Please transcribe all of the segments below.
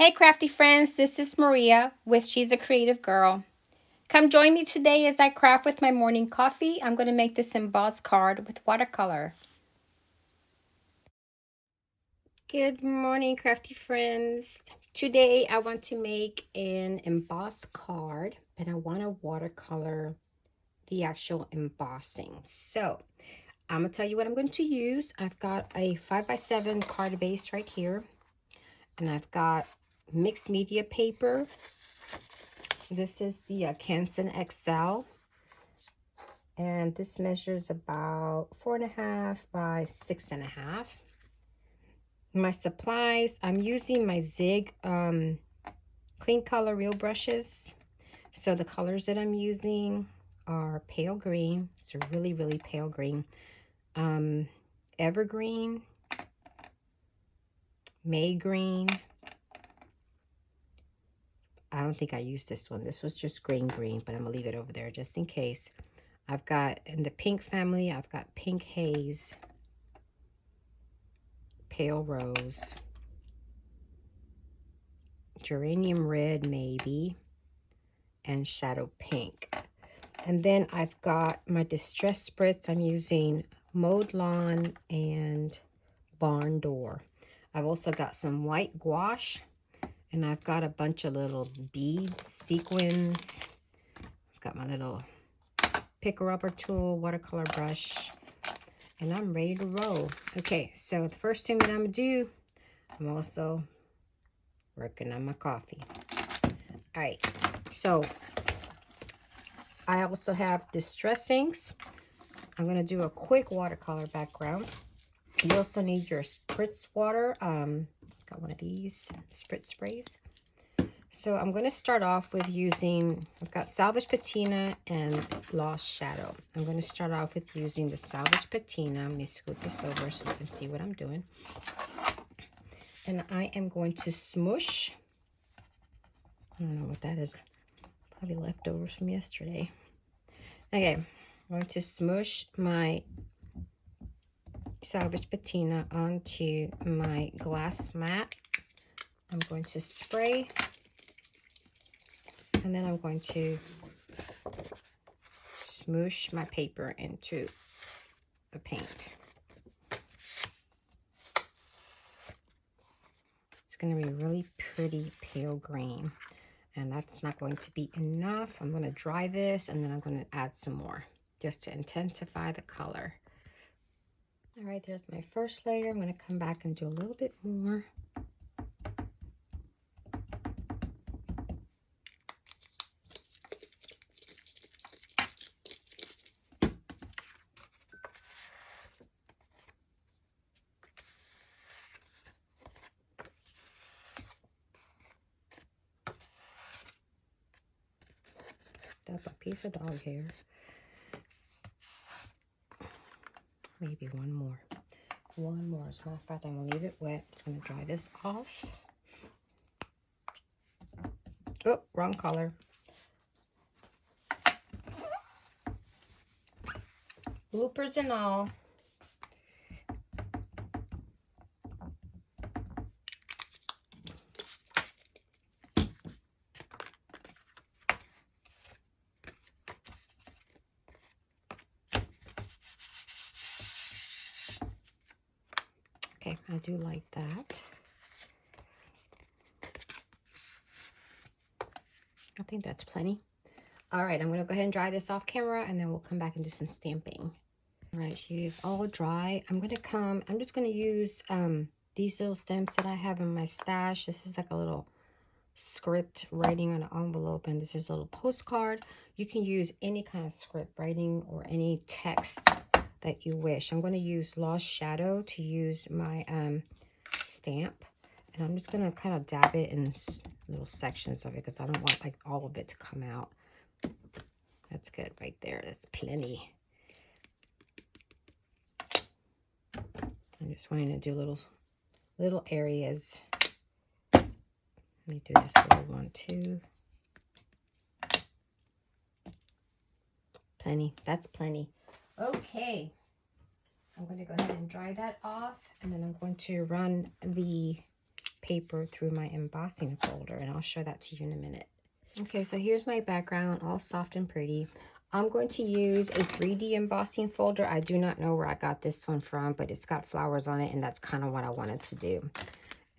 Hey crafty friends, this is Maria with She's a Creative Girl. Come join me today as I craft with my morning coffee. I'm going to make this embossed card with watercolor. Good morning crafty friends. Today I want to make an embossed card, but I want to watercolor the actual embossing. So I'm going to tell you what I'm going to use. I've got a 5x7 card base right here, and I've got mixed media paper. This is the Canson XL, and this measures about 4.5 by 6.5. My supplies, I'm using my Zig clean color real brushes. So the colors that I'm using are pale green, so really pale green, evergreen, May green. I don't think I used this one. This was just green, but I'm gonna leave it over there just in case. I've got, in the pink family, I've got pink haze, pale rose, geranium red maybe, and shadow pink. And then I've got my distress spritz. I'm using Mowed Lawn and Barn Door. I've also got some white gouache, and I've got a bunch of little beads, sequins. I've got my little picker-upper tool, watercolor brush, and I'm ready to roll. Okay, so the first thing that I'm gonna do, I'm also working on my coffee. All right, so I also have distress inks. I'm gonna do a quick watercolor background. You also need your spritz water. Got one of these spritz sprays. So I'm going to start off with using, I've got Salvage Patina and Lost Shadow. I'm going to start off with using the Salvage Patina. Let me scoot this over so you can see what I'm doing. And I am going to smoosh. I don't know what that is. Probably leftovers from yesterday. Okay, I'm going to smoosh my Salvage Patina onto my glass mat. I'm going to spray, and then I'm going to smoosh my paper into the paint. It's going to be really pretty pale green, and that's not going to be enough. I'm going to dry this, and then I'm going to add some more just to intensify the color. All right, there's my first layer. I'm going to come back and do a little bit more. Up a piece of dog hair. Maybe one more. One more. As a matter of fact, I'm going to leave it wet. It's going to dry this off. Oh, wrong color. Bloopers and all. Okay, I do like that. I think that's plenty. All right, I'm going to go ahead and dry this off camera, and then we'll come back and do some stamping. All right, she is all dry. I'm just going to use these little stamps that I have in my stash. This is like a little script writing on an envelope, and this is a little postcard. You can use any kind of script writing or any text that you wish. I'm going to use Lost Shadow to use my stamp, and I'm just going to kind of dab it in little sections of it because I don't want like all of it to come out. That's good right there. That's plenty. I'm just wanting to do little areas. Let me do this little one too. Plenty. That's plenty. Okay. I'm going to go ahead and dry that off, and then I'm going to run the paper through my embossing folder, and I'll show that to you in a minute. Okay, so here's my background, all soft and pretty. I'm going to use a 3D embossing folder. I do not know where I got this one from, but it's got flowers on it, and that's kind of what I wanted to do.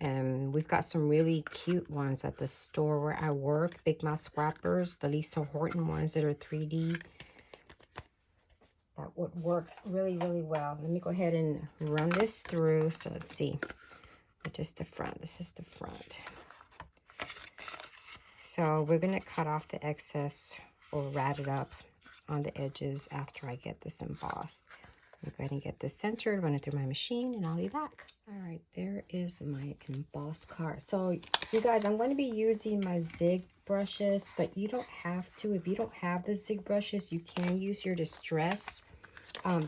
We've got some really cute ones at the store where I work, Big Mouth Scrappers, the Lisa Horton ones that are 3D. That would work really, really well. Let me go ahead and run this through. So let's see, just the front. This is the front. So we're going to cut off the excess or rat it up on the edges after I get this embossed. I'm going to get this centered, run it through my machine, and I'll be back. All right, there is my embossed card. So you guys, I'm going to be using my zig brushes, but you don't have to. If you don't have the zig brushes, you can use your distress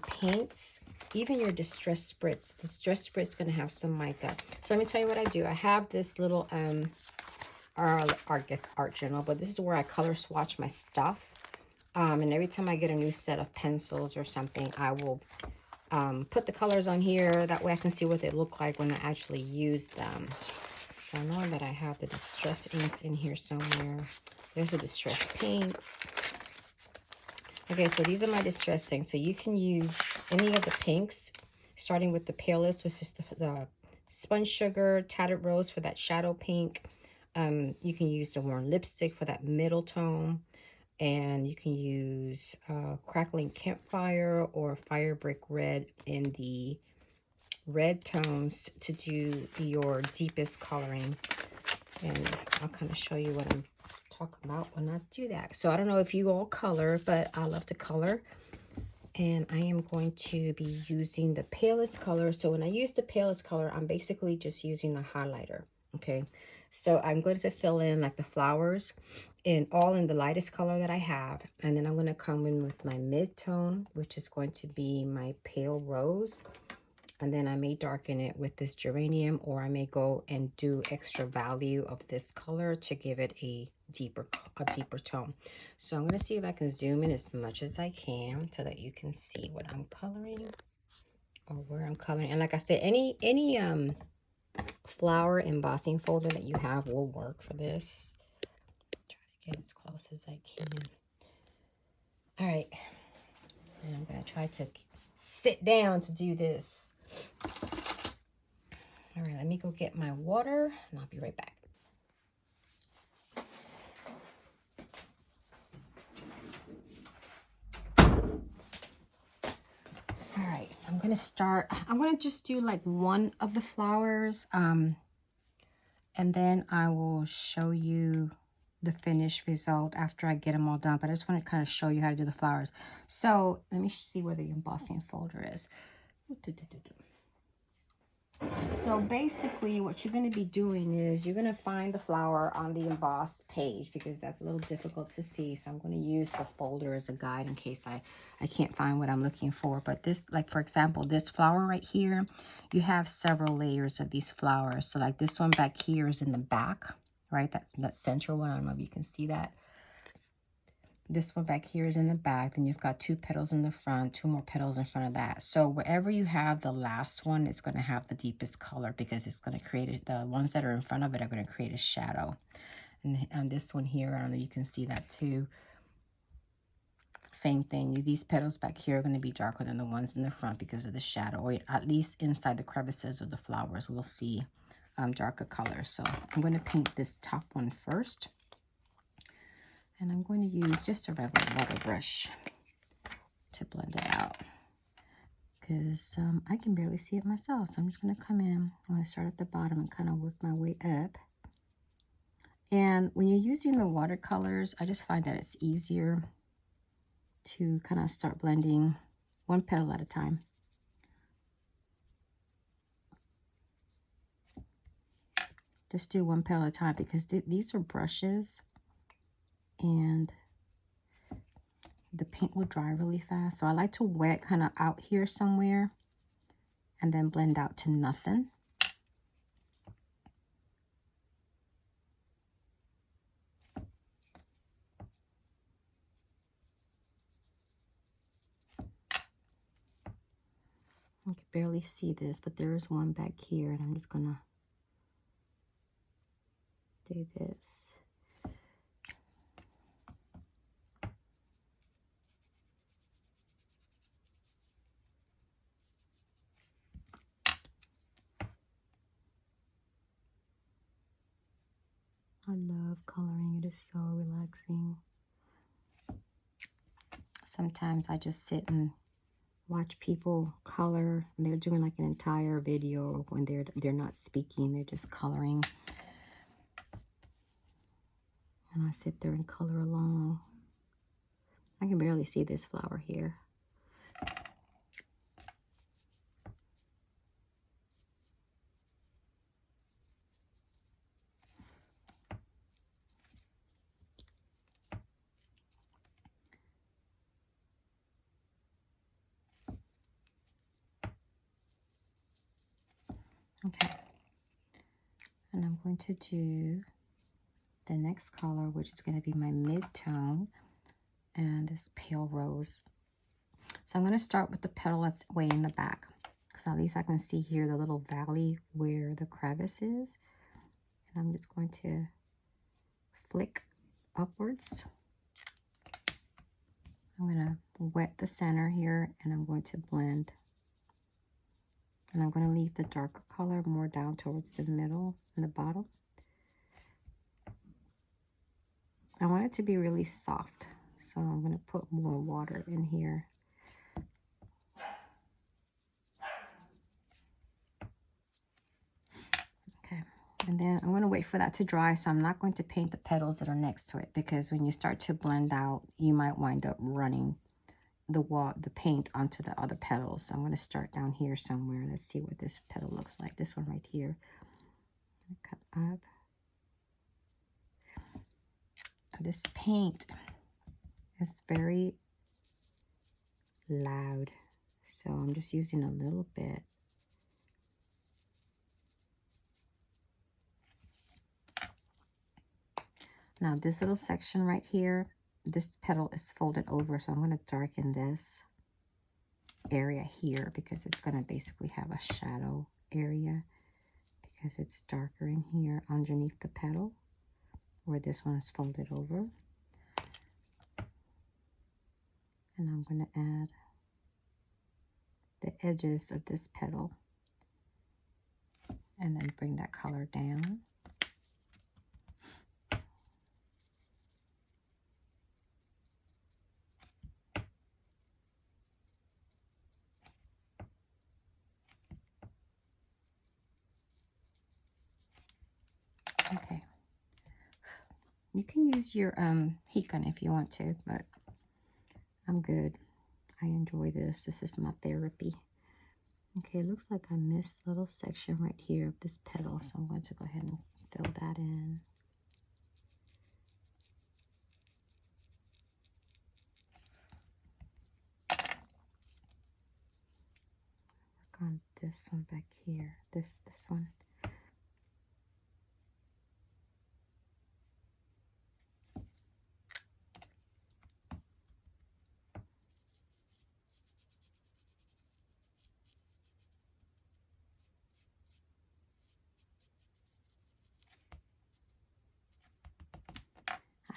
paints, even your distress spritz. The distress spritz is going to have some mica. So let me tell you what I do. I have this little I guess art journal, but this is where I color swatch my stuff. And every time I get a new set of pencils or something, I will put the colors on here. That way I can see what they look like when I actually use them. So I know that I have the distress inks in here somewhere. There's the distress paints. Okay, so these are my distress things. So you can use any of the pinks, starting with the palest, which is the Sponge Sugar, Tattered Rose for that shadow pink. You can use the Worn Lipstick for that middle tone. And you can use Crackling Campfire or Fire Brick Red in the red tones to do your deepest coloring. And I'll kind of show you what I'm talking about when I do that. So I don't know if you all color, but I love to color. And I am going to be using the palest color. So when I use the palest color, I'm basically just using a highlighter, okay? So I'm going to fill in like the flowers all in the lightest color that I have. And then I'm going to come in with my mid-tone, which is going to be my pale rose. And then I may darken it with this geranium, or I may go and do extra value of this color to give it a deeper tone. So I'm going to see if I can zoom in as much as I can so that you can see what I'm coloring or where I'm coloring. And like I said, any flower embossing folder that you have will work for this. Try to get as close as I can. All right, and I'm going to try to sit down to do this. All right, let me go get my water and I'll be right back. All right, so I'm going to start. I'm going to just do like one of the flowers, and then I will show you the finished result after I get them all done. But I just want to kind of show you how to do the flowers. So let me see where the embossing folder is. So basically what you're going to be doing is you're going to find the flower on the embossed page, because that's a little difficult to see. So I'm going to use the folder as a guide in case I can't find what I'm looking for. But this, like for example, this flower right here, you have several layers of these flowers. So like this one back here is in the back, right? That's that central one. I don't know if you can see that. This one back here is in the back. Then you've got 2 petals in the front, 2 more petals in front of that. So wherever you have the last one, it's going to have the deepest color, because it's going to create the ones that are in front of it are going to create a shadow. And on this one here, I don't know, you can see that too. Same thing. These petals back here are going to be darker than the ones in the front because of the shadow, or at least inside the crevices of the flowers, we'll see darker colors. So I'm going to paint this top one first. And I'm going to use just a regular water brush to blend it out, because I can barely see it myself. So I'm just going to come in. I'm going to start at the bottom and kind of work my way up. And when you're using the watercolors, I just find that it's easier to kind of start blending one petal at a time. Just do one petal at a time, because these are brushes and the paint will dry really fast. So I like to wet kind of out here somewhere and then blend out to nothing. I can barely see this, but there is one back here, and I'm just gonna do this. I love coloring. It is so relaxing. Sometimes I just sit and watch people color, and they're doing like an entire video when they're not speaking, they're just coloring. And I sit there and color along. I can barely see this flower here. Okay. And I'm going to do the next color, which is going to be my mid-tone, and this pale rose. So I'm going to start with the petal that's way in the back, because at least I can see here the little valley where the crevice is. And I'm just going to flick upwards. I'm going to wet the center here, and I'm going to blend. And I'm going to leave the darker color more down towards the middle and the bottom. I want it to be really soft, so I'm going to put more water in here. Okay, and then I'm going to wait for that to dry, so I'm not going to paint the petals that are next to it, because when you start to blend out, you might wind up running the paint onto the other petals. So I'm going to start down here somewhere. Let's see what this petal looks like. This one right here. Come up. This paint is very loud, so I'm just using a little bit. Now this little section right here, this petal is folded over, so I'm going to darken this area here, because it's going to basically have a shadow area, because it's darker in here underneath the petal where this one is folded over. And I'm going to add the edges of this petal and then bring that color down. Okay. You can use your heat gun if you want to, but I'm good. I enjoy this. This is my therapy. Okay, it looks like I missed a little section right here of this petal, so I'm going to go ahead and fill that in. Work on this one back here. This one.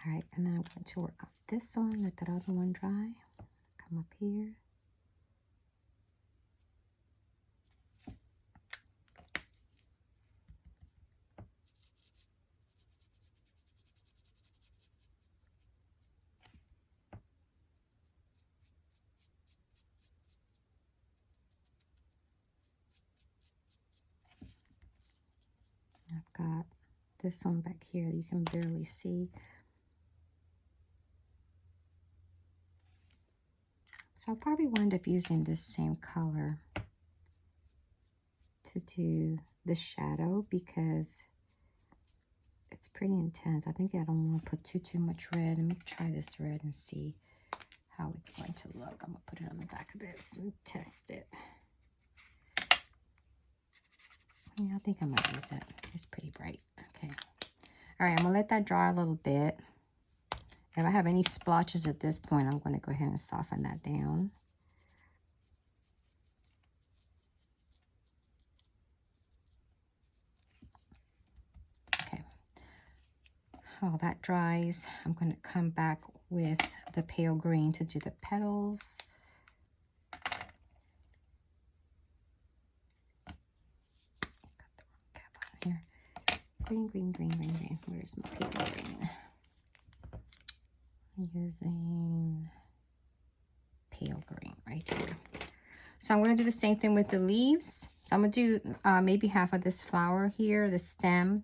All right, and then I'm going to work on this one, let that other one dry. Come up here. I've got this one back here you can barely see. So I'll probably wind up using this same color to do the shadow, because it's pretty intense. I think I don't want to put too much red. Let me try this red and see how it's going to look. I'm going to put it on the back of this and test it. Yeah, I think I might use it. It's pretty bright. Okay. All right, I'm going to let that dry a little bit. If I have any splotches at this point, I'm going to go ahead and soften that down. Okay. while that dries, I'm going to come back with the pale green to do the petals. Got the wrong cap on here. Green, green, green, green, green. Where's my pale green? I'm using pale green right here. So I'm going to do the same thing with the leaves. So I'm going to do maybe half of this flower here, the stem,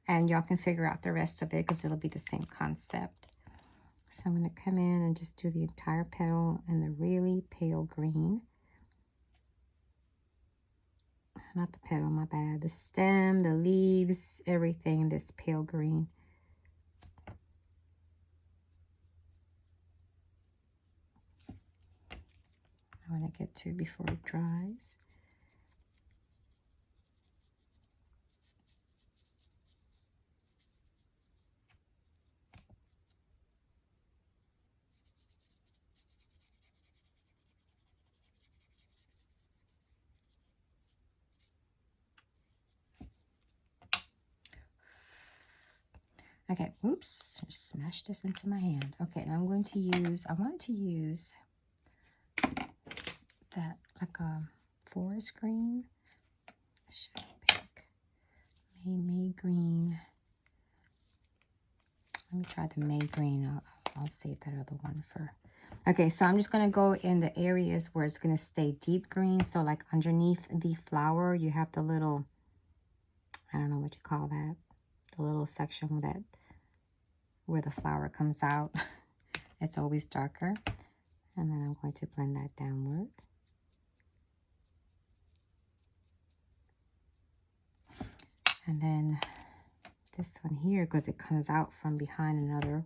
and y'all can figure out the rest of it because it'll be the same concept. So I'm going to come in and just do the entire petal in the really pale green. Not the petal, my bad. The stem, the leaves, everything this pale green. I want to get to before it dries. Okay, oops, just smashed this into my hand. Okay, now I'm going to use, I wanted to use that like a forest green, shadow pink, May green. Let me try the May green. I'll save that other one for. Okay, so I'm just going to go in the areas where it's going to stay deep green. So like underneath the flower, you have the little, I don't know what you call that, the little section that where the flower comes out. It's always darker. And then I'm going to blend that downward. And then this one here, because it comes out from behind another,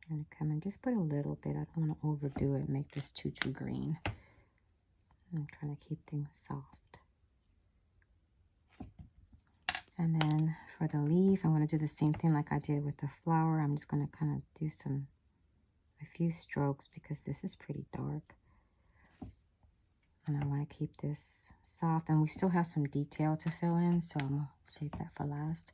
I'm going to come and just put a little bit. I don't want to overdo it and make this too green. I'm trying to keep things soft. And then for the leaf, I'm going to do the same thing like I did with the flower. I'm just going to kind of do a few strokes because this is pretty dark. And I want to keep this soft. And we still have some detail to fill in, so I'm going to save that for last.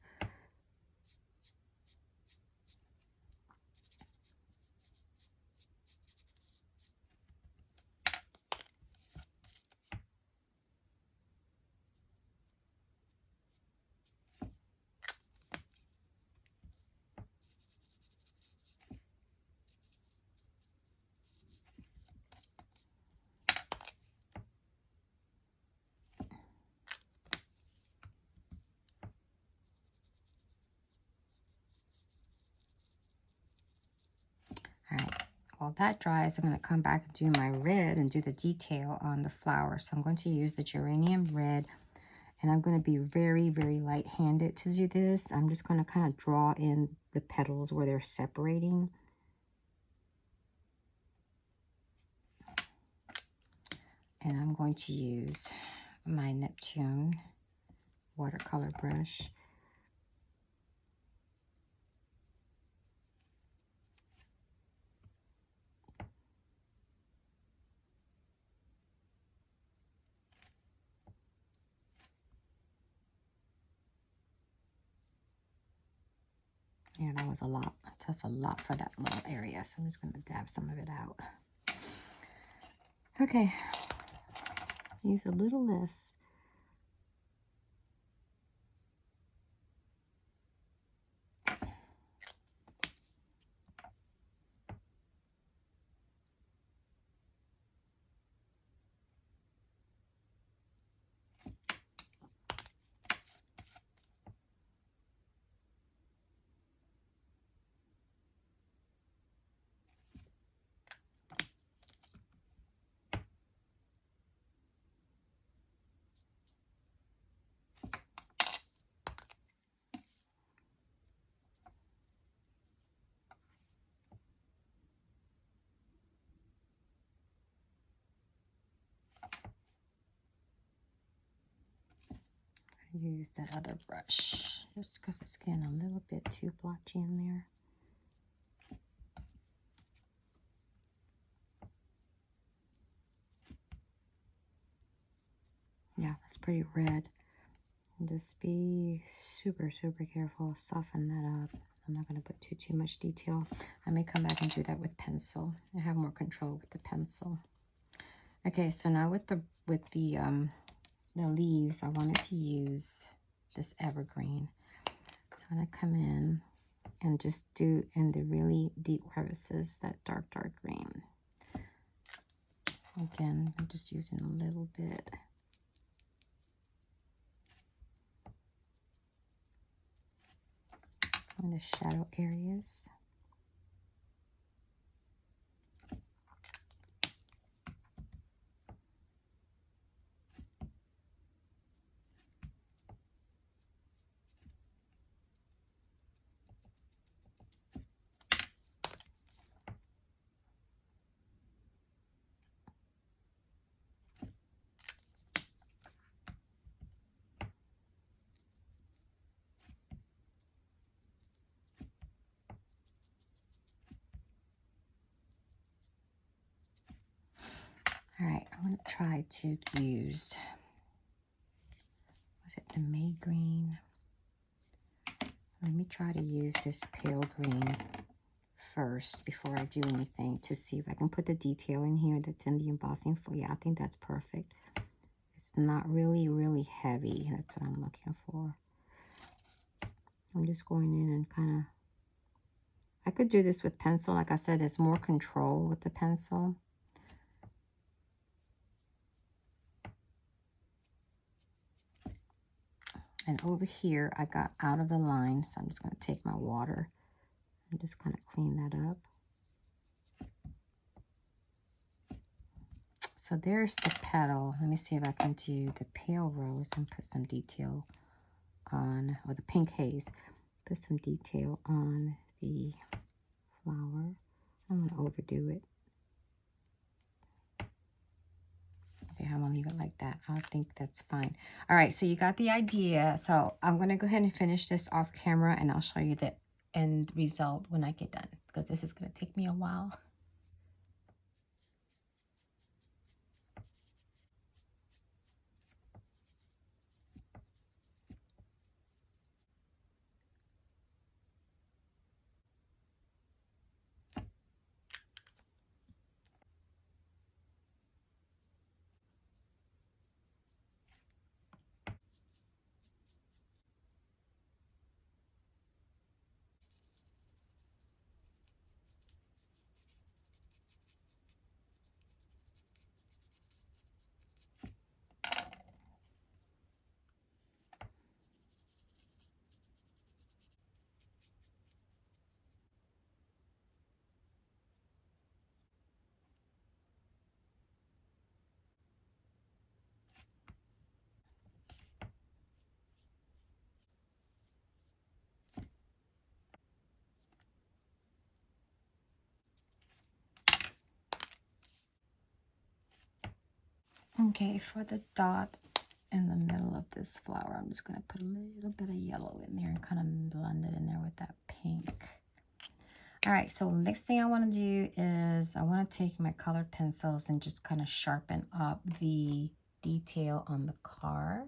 All right, while that dries, I'm going to come back and do my red and do the detail on the flower. So I'm going to use the geranium red, and I'm going to be very, very light-handed to do this. I'm just going to kind of draw in the petals where they're separating. And I'm going to use my Neptune watercolor brush. Yeah, that was a lot. That's a lot for that little area. So I'm just going to dab some of it out. Okay. Use a little less. Use that other brush just because it's getting a little bit too blotchy in there. Yeah, that's pretty red. And just be super, super careful. Soften that up I'm not going to put too much detail. I may come back and do that with pencil. I have more control with the pencil. Okay, so now with the leaves, I wanted to use this evergreen. So I'm going to come in and just do in the really deep crevices that dark green. Again, I'm just using a little bit. In the shadow areas. All right, I'm going to try to use, was it the May green? Let me try to use this pale green first before I do anything to see if I can put the detail in here that's in the embossing foil. Yeah, I think that's perfect. It's not really heavy. That's what I'm looking for. I'm just going in and kind of, I could do this with pencil. Like I said, there's more control with the pencil. And over here, I got out of the line, so I'm just going to take my water and just kind of clean that up. So there's the petal. Let me see if I can do the pale rose and put some detail on, or the pink haze, put some detail on the flower. I don't want to overdo it. Okay, I'm going to leave it like that. I think that's fine. All right, so you got the idea. So I'm going to go ahead and finish this off camera, and I'll show you the end result when I get done, because this is going to take me a while. Okay, for the dot in the middle of this flower, I'm just going to put a little bit of yellow in there and kind of blend it in there with that pink. All right, so next thing I want to do is I want to take my colored pencils and just kind of sharpen up the detail on the card.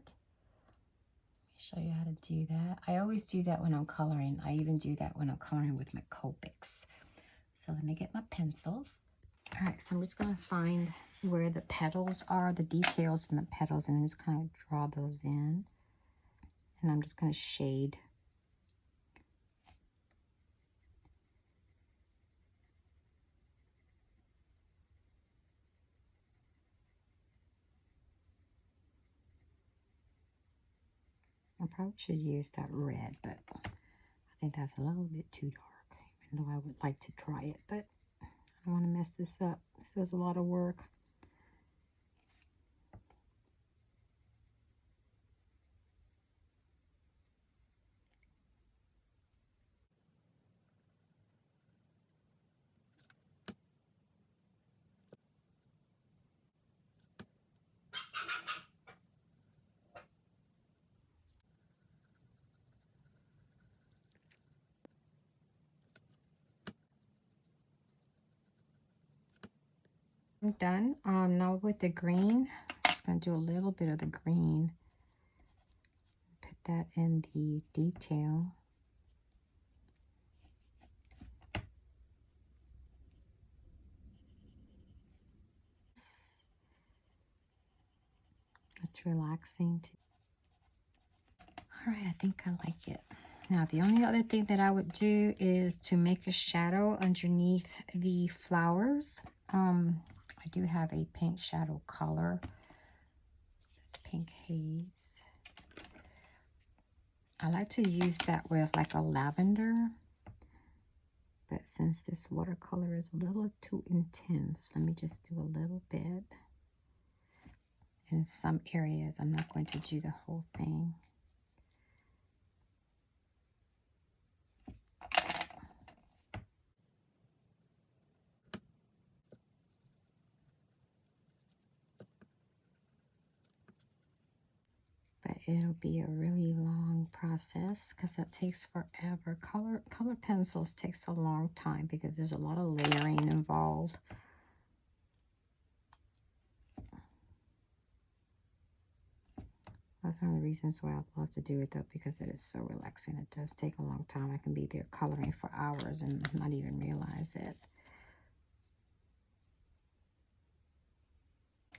Show you how to do that. I always do that when I'm coloring. I even do that when I'm coloring with my Copics. So let me get my pencils. All right, so I'm just going to find where the petals are, the details in the petals, and just kind of draw those in. And I'm just going to shade. I probably should use that red, but I think that's a little bit too dark, even though I would like to try it, but I don't want to mess this up. This is a lot of work. I'm done. Now with the green, I'm just going to do a little bit of the green. Put that in the detail. It's relaxing too. All right, I think I like it. Now, the only other thing that I would do is to make a shadow underneath the flowers. I do have a pink shadow color. It's pink haze. I like to use that with like a lavender. But since this watercolor is a little too intense, let me just do a little bit. In some areas, I'm not going to do the whole thing. But it'll be a really long process because it takes forever. Color pencils takes a long time because there's a lot of layering involved. That's one of the reasons why I love to do it, though, because it is so relaxing. It does take a long time. I can be there coloring for hours and not even realize it.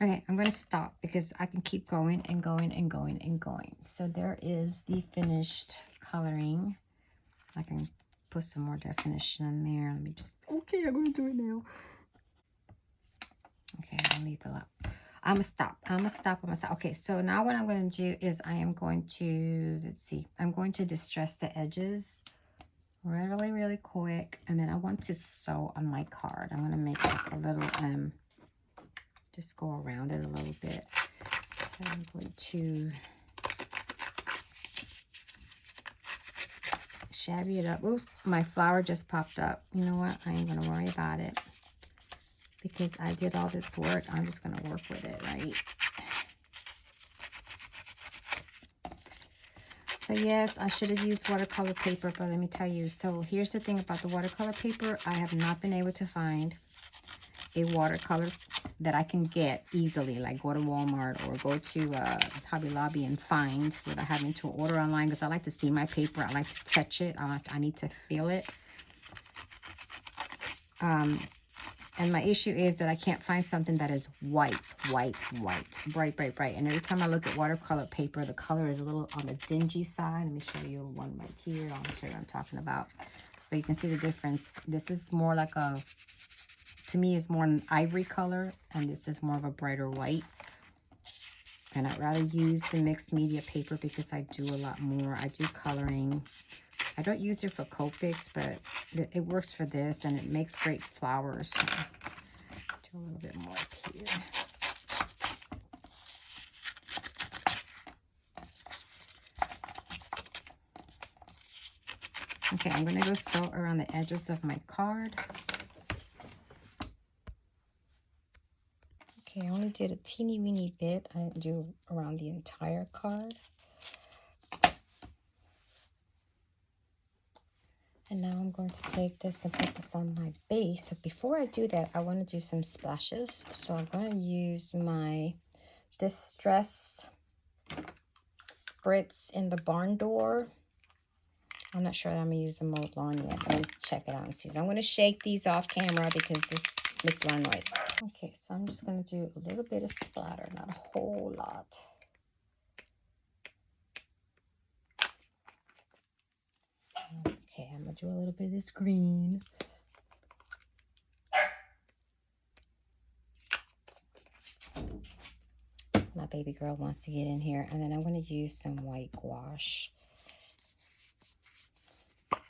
Okay, I'm going to stop because I can keep going and going and going and going. So there is the finished coloring. I can put some more definition in there. Let me just, okay, I'm going to do it now. Okay, I'll leave the up. I'm going to stop. I'm going to stop. I'm going to stop. Okay, so now what I'm going to do is I am going to, let's see, I'm going to distress the edges really, really quick. And then I want to sew on my card. I'm going to make like a little, just go around it a little bit. So I'm going to shabby it up. Oops, my flower just popped up. You know what? I ain't going to worry about it because I did all this work. I'm just going to work with it, right? So yes, I should have used watercolor paper, but let me tell you. So here's the thing about the watercolor paper. I have not been able to find a watercolor that I can get easily, like go to Walmart or go to Hobby Lobby and find without having to order online, because I like to see my paper. I like to touch it. I need to feel it. And my issue is that I can't find something that is white, bright. And every time I look at watercolor paper, the color is a little on the dingy side. Let me show you one right here. I'll show you what I'm talking about. But you can see the difference. This is more like a, to me, is more an ivory color, and this is more of a brighter white. And I'd rather use the mixed media paper because I do a lot more. I do coloring. I don't use it for Copics, but it works for this, and it makes great flowers. So do a little bit more up here. Okay, I'm going to go sew around the edges of my card. Okay, I only did a teeny weeny bit. I didn't do around the entire card. And now I'm going to take this and put this on my base. Before I do that, I want to do some splashes. So I'm going to use my Distress Spritz in the barn door. I'm not sure that I'm going to use the Mode Lawn yet. Let me check it out and see. So I'm going to shake these off camera because this makes a lot of noise. Okay, so I'm just going to do a little bit of splatter, not a whole lot. Okay, I'm going to do a little bit of this green. My baby girl wants to get in here. And then I'm going to use some white gouache. Get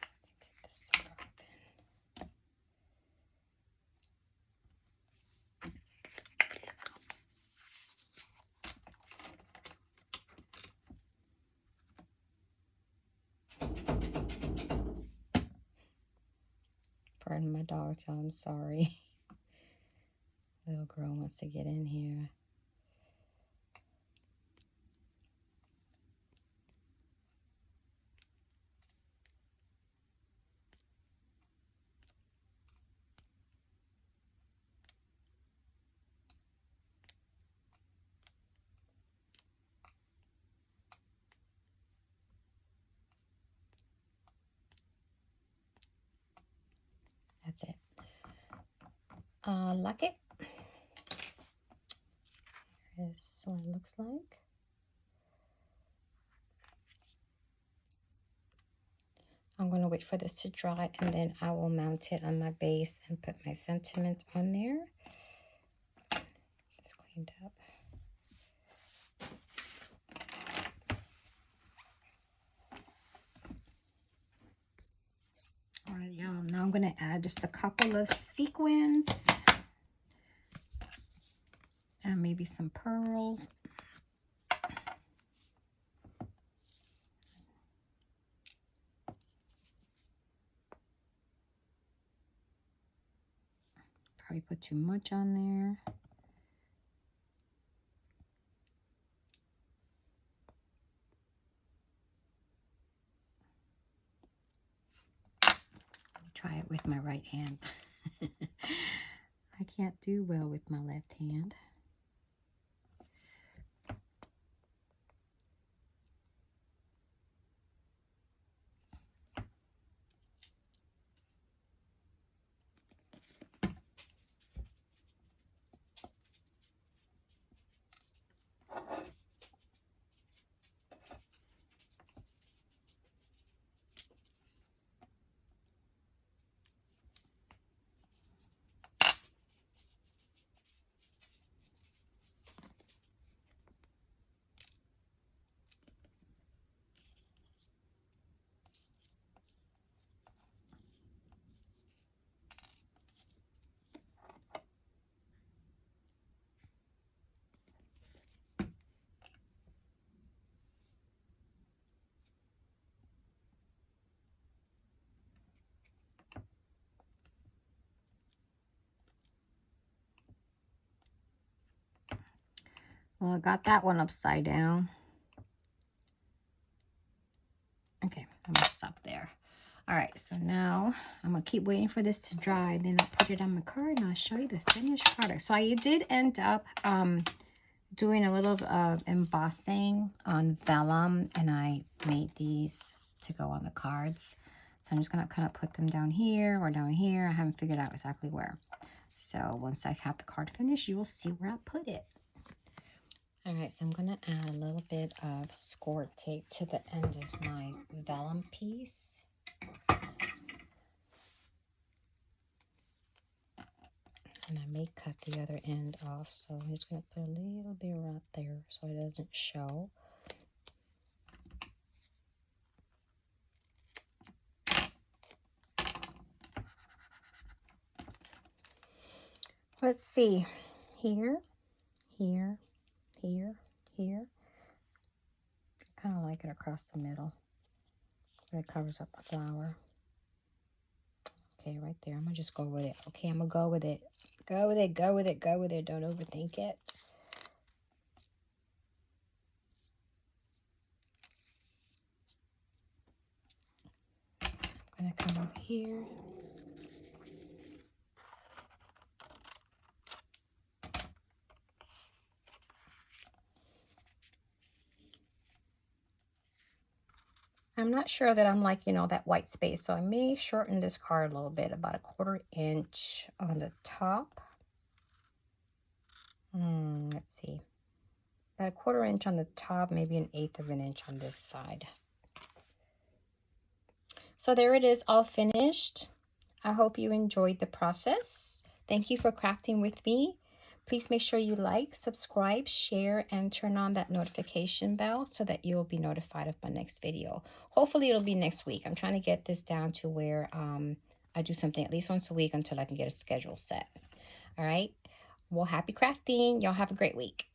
this sucker open. Pardon my dog, so I'm sorry. Little girl wants to get in here. That's it. Lock it. Here's what it looks like. I'm going to wait for this to dry, and then I will mount it on my base and put my sentiment on there. It's cleaned up. All right, y'all. Now I'm going to add just a couple of sequins and maybe some pearls. Probably put too much on there. Try it with my right hand. I can't do well with my left hand. Well, I got that one upside down. Okay, I'm gonna stop there. All right, so now I'm gonna keep waiting for this to dry, then I'll put it on my card and I'll show you the finished product. So I did end up doing a little of embossing on vellum, and I made these to go on the cards. So I'm just gonna kind of put them down here or down here. I haven't figured out exactly where. So once I have the card finished, you will see where I put it. All right, so I'm going to add a little bit of score tape to the end of my vellum piece. And I may cut the other end off, so I'm just going to put a little bit right there so it doesn't show. Let's see, here, here, here, here. I kind of like it across the middle. It covers up my flower. Okay, right there. I'm going to just go with it. Okay, I'm going to go with it. Go with it, go with it, go with it. Don't overthink it. I'm going to come over here. I'm not sure that I'm like, that white space. So I may shorten this card a little bit, about 1/4 inch on the top. Let's see. About 1/4 inch on the top, maybe 1/8 of an inch on this side. So there it is, all finished. I hope you enjoyed the process. Thank you for crafting with me. Please make sure you like, subscribe, share, and turn on that notification bell so that you'll be notified of my next video. Hopefully it'll be next week. I'm trying to get this down to where I do something at least once a week until I can get a schedule set. All right. Well, happy crafting. Y'all have a great week.